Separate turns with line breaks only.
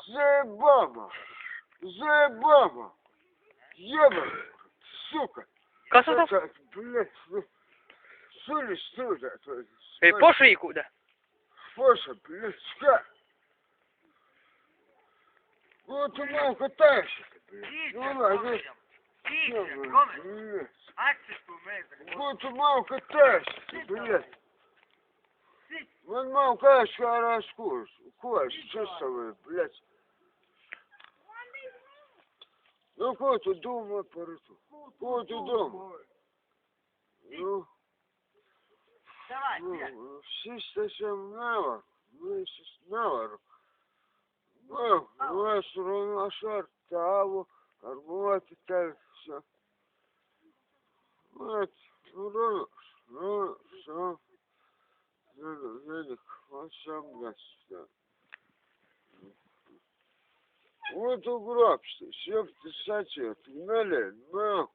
Заебама! Заебама! Еба, сука!
Kas tas on?
Така, блядь, ну, сюда,
По шиї куди?
Фоша, блядь, ска! Ну, ты мал катаешься, блядь. Ну, ладно, блядь. Ну, ты мал катаешься, блядь. Вон мал катаешься, раскурс. Курс, чувствую, блядь. Ну, кого ты дома, порыту? Кого ты дома? Ну,
Давай,
ну, все совсем навар. Мы навар. Ну, у нас ровно шартаву, арбуз и так все. Вот, ну, все. Велик, вот сам гаст. Вот угробство, все в тысяче, туннели, ну.